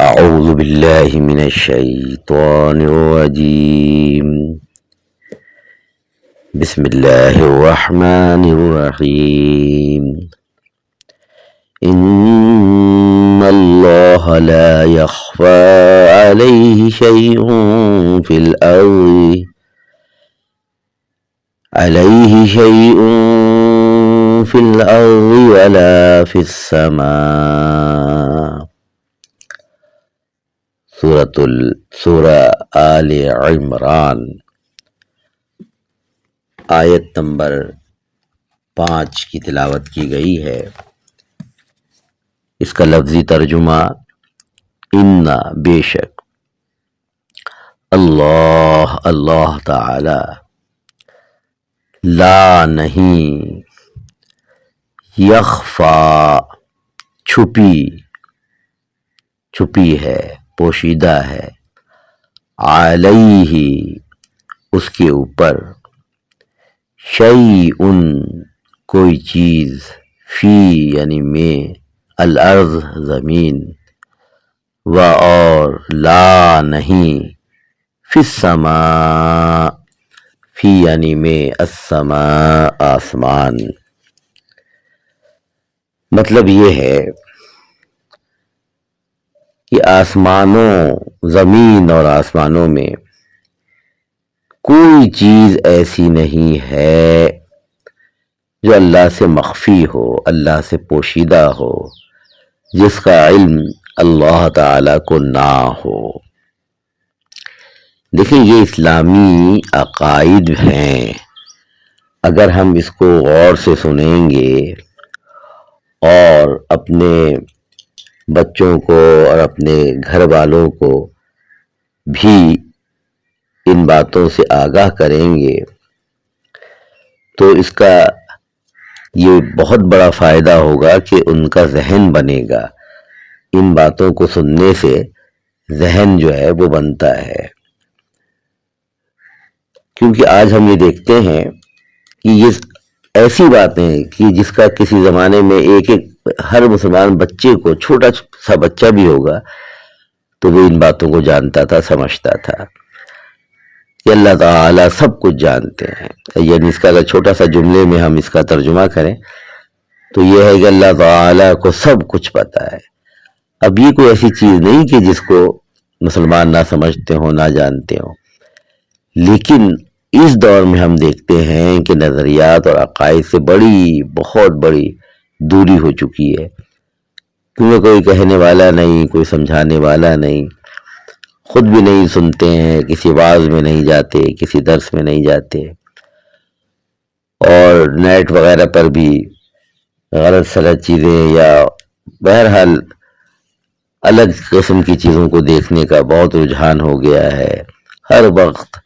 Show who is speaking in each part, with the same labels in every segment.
Speaker 1: أعوذ بالله من الشيطان الرجيم. بسم الله الرحمن الرحيم. إن الله لا يخفى عليه شيء في الأرض ولا في السماء. سورہ آل عمران آیت نمبر 5 کی تلاوت کی گئی ہے. اس کا لفظی ترجمہ اِنَّ بے شک، اللہ تعالی، لا نہیں، یخفا چھپی ہے، پوشیدہ ہے، علیہ اس کے اوپر، شیء کوئی چیز، فی یعنی میں، الارض زمین، و اور، لا نہیں، فی السماء فی یعنی میں، السماء آسمان. مطلب یہ ہے کہ زمین اور آسمانوں میں کوئی چیز ایسی نہیں ہے جو اللہ سے مخفی ہو، اللہ سے پوشیدہ ہو، جس کا علم اللہ تعالی کو نہ ہو. دیکھیں، یہ اسلامی عقائد ہیں. اگر ہم اس کو غور سے سنیں گے اور اپنے بچوں کو اور اپنے گھر والوں کو بھی ان باتوں سے آگاہ کریں گے تو اس کا یہ بہت بڑا فائدہ ہوگا کہ ان کا ذہن بنے گا. ان باتوں کو سننے سے ذہن جو ہے وہ بنتا ہے. کیونکہ آج ہم یہ دیکھتے ہیں کہ یہ ایسی باتیں کہ جس کا کسی زمانے میں ایک ہر مسلمان بچے کو، چھوٹا سا بچہ بھی ہوگا تو وہ ان باتوں کو جانتا تھا، سمجھتا تھا کہ اللہ تعالیٰ سب کچھ جانتے ہیں. یعنی اس کا اگر چھوٹا سا جملے میں ہم اس کا ترجمہ کریں تو یہ ہے کہ اللہ تعالیٰ کو سب کچھ پتہ ہے. اب یہ کوئی ایسی چیز نہیں کہ جس کو مسلمان نہ سمجھتے ہوں، نہ جانتے ہوں. لیکن اس دور میں ہم دیکھتے ہیں کہ نظریات اور عقائد سے بہت بڑی دوری ہو چکی ہے. کیونکہ کوئی کہنے والا نہیں، کوئی سمجھانے والا نہیں، خود بھی نہیں سنتے ہیں، کسی واعظ میں نہیں جاتے، کسی درس میں نہیں جاتے، اور نیٹ وغیرہ پر بھی غلط سلط چیزیں یا بہرحال الگ قسم کی چیزوں کو دیکھنے کا بہت رجحان ہو گیا ہے. ہر وقت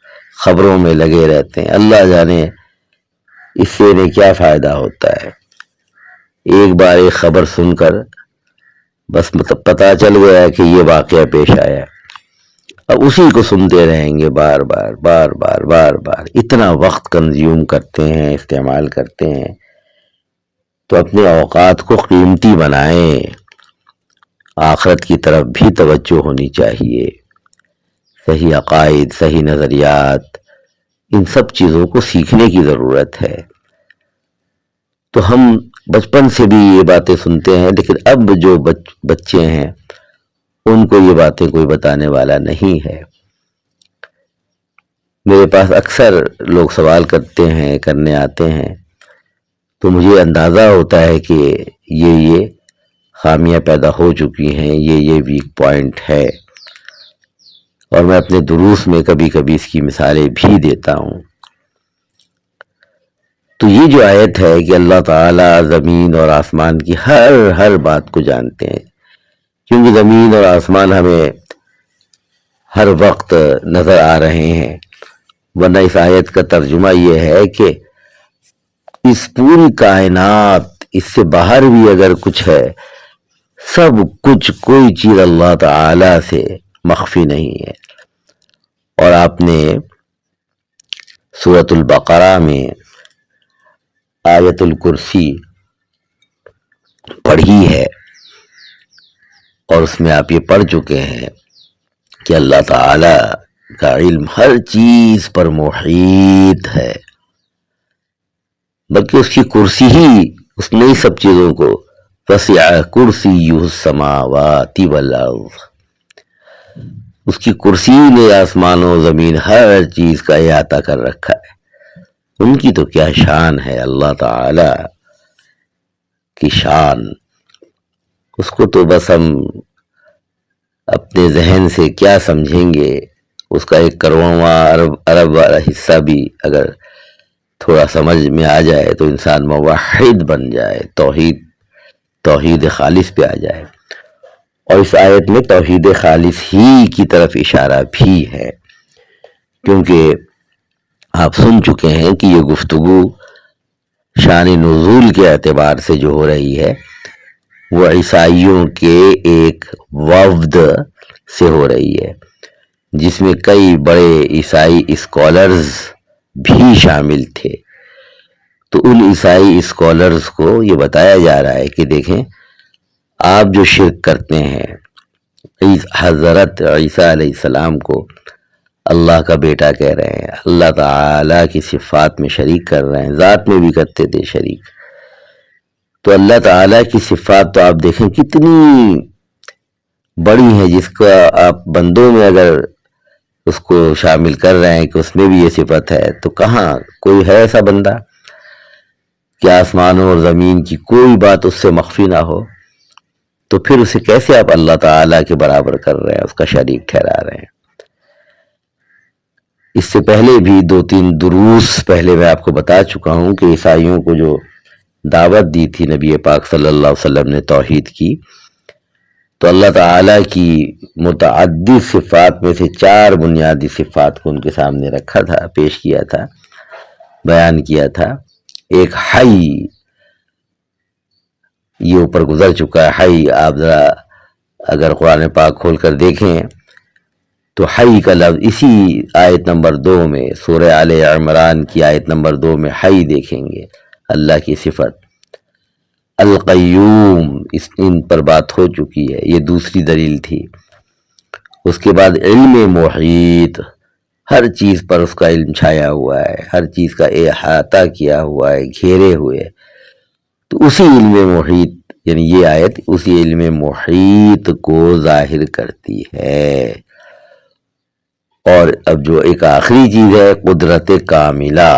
Speaker 1: خبروں میں لگے رہتے ہیں. اللہ جانے اس سے انہیں کیا فائدہ ہوتا ہے. ایک بار ایک خبر سن کر بس پتہ چل گیا کہ یہ واقعہ پیش آیا، اب اسی کو سنتے رہیں گے بار بار. اتنا وقت کنزیوم کرتے ہیں، استعمال کرتے ہیں. تو اپنے اوقات کو قیمتی بنائیں. آخرت کی طرف بھی توجہ ہونی چاہیے. صحیح عقائد، صحیح نظریات، ان سب چیزوں کو سیکھنے کی ضرورت ہے. تو ہم بچپن سے بھی یہ باتیں سنتے ہیں، لیکن اب جو بچے ہیں ان کو یہ باتیں کوئی بتانے والا نہیں ہے. میرے پاس اکثر لوگ سوال کرنے آتے ہیں تو مجھے اندازہ ہوتا ہے کہ یہ خامیاں پیدا ہو چکی ہیں، یہ ویک پوائنٹ ہے. اور میں اپنے دروس میں کبھی کبھی اس کی مثالیں بھی دیتا ہوں. تو یہ جو آیت ہے کہ اللہ تعالیٰ زمین اور آسمان کی ہر بات کو جانتے ہیں، کیونکہ زمین اور آسمان ہمیں ہر وقت نظر آ رہے ہیں. ورنہ اس آیت کا ترجمہ یہ ہے کہ اس پوری کائنات، اس سے باہر بھی اگر کچھ ہے، سب کچھ، کوئی چیز اللہ تعالی سے مخفی نہیں ہے. اور آپ نے سورۃ البقرہ میں آیت الکرسی پڑھی ہے. اور اس میں آپ یہ پڑھ چکے ہیں کہ اللہ تعالی کا علم ہر چیز پر محیط ہے، بلکہ اس کی کرسی ہی اس نے سب چیزوں کو وسع کرسیہ السماوات والارض، اس کی کرسی نے آسمان و زمین ہر چیز کا احاطہ کر رکھا ہے۔ ان کی تو کیا شان ہے، اللہ تعالی کی شان، اس کو تو بس ہم اپنے ذہن سے کیا سمجھیں گے، اس کا 1 ارب والا حصہ بھی اگر تھوڑا سمجھ میں آ جائے تو انسان موحد بن جائے، توحید خالص پہ آ جائے۔ اور اس آیت میں توحید خالص ہی کی طرف اشارہ بھی ہے، کیونکہ آپ سن چکے ہیں کہ یہ گفتگو شان نزول کے اعتبار سے جو ہو رہی ہے وہ عیسائیوں کے ایک وفد سے ہو رہی ہے، جس میں کئی بڑے عیسائی اسکالرز بھی شامل تھے۔ تو ان عیسائی اسکالرز کو یہ بتایا جا رہا ہے کہ دیکھیں، آپ جو شرک کرتے ہیں، حضرت عیسیٰ علیہ السلام کو اللہ کا بیٹا کہہ رہے ہیں، اللہ تعالیٰ کی صفات میں شریک کر رہے ہیں، ذات میں بھی کرتے تھے شریک، تو اللہ تعالیٰ کی صفات تو آپ دیکھیں کتنی بڑی ہیں، جس کا آپ بندوں میں اگر اس کو شامل کر رہے ہیں کہ اس میں بھی یہ صفت ہے، تو کہاں کوئی ہے ایسا بندہ کہ آسمانوں اور زمین کی کوئی بات اس سے مخفی نہ ہو، تو پھر اسے کیسے آپ اللہ تعالیٰ کے برابر کر رہے ہیں، اس کا شریک ٹھہرا رہے ہیں۔ اس سے پہلے بھی 2-3 دروس پہلے میں آپ کو بتا چکا ہوں کہ عیسائیوں کو جو دعوت دی تھی نبی پاک صلی اللہ علیہ وسلم نے توحید کی، تو اللہ تعالیٰ کی متعدد صفات میں سے 4 بنیادی صفات کو ان کے سامنے رکھا تھا، پیش کیا تھا، بیان کیا تھا۔ ایک حی، یہ اوپر گزر چکا ہے، حی آپ ذرا اگر قرآن پاک کھول کر دیکھیں تو حی کا لفظ اسی آیت نمبر 2 میں، سورہ آل عمران کی آیت نمبر 2 میں حی دیکھیں گے، اللہ کی صفت۔ القیوم، ان پر بات ہو چکی ہے، یہ دوسری دلیل تھی۔ اس کے بعد علم محیط، ہر چیز پر اس کا علم چھایا ہوا ہے، ہر چیز کا احاطہ کیا ہوا ہے، گھیرے ہوئے، تو اسی علم محیط، یعنی یہ آیت اسی علم محیط کو ظاہر کرتی ہے۔ اور اب جو ایک آخری چیز ہے قدرت کاملہ،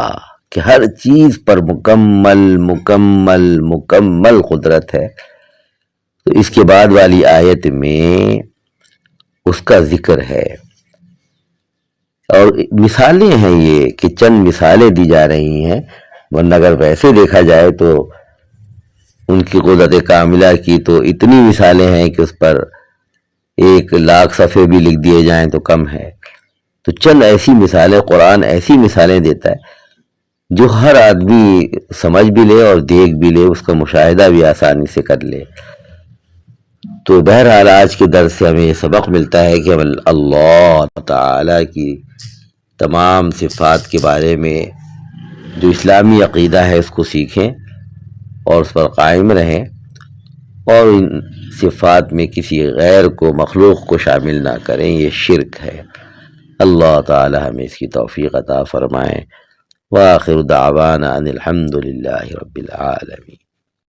Speaker 1: کہ ہر چیز پر مکمل مکمل مکمل قدرت ہے، تو اس کے بعد والی آیت میں اس کا ذکر ہے۔ اور مثالیں ہیں یہ کہ چند مثالیں دی جا رہی ہیں، ورنہ اگر ویسے دیکھا جائے تو ان کی قدرت کاملہ کی تو اتنی مثالیں ہیں کہ اس پر 1,00,000 صفحے بھی لکھ دیے جائیں تو کم ہے۔ تو چند ایسی مثالیں، قرآن ایسی مثالیں دیتا ہے جو ہر آدمی سمجھ بھی لے اور دیکھ بھی لے، اس کا مشاہدہ بھی آسانی سے کر لے۔ تو بہرحال آج کے درس سے ہمیں یہ سبق ملتا ہے کہ اللہ تعالیٰ کی تمام صفات کے بارے میں جو اسلامی عقیدہ ہے اس کو سیکھیں اور اس پر قائم رہیں، اور ان صفات میں کسی غیر کو، مخلوق کو شامل نہ کریں، یہ شرک ہے۔ اللہ تعالی ہمیں اس کی توفیق عطا فرمائیں۔ وآخر دعوانا ان الحمد للہ رب العالمین۔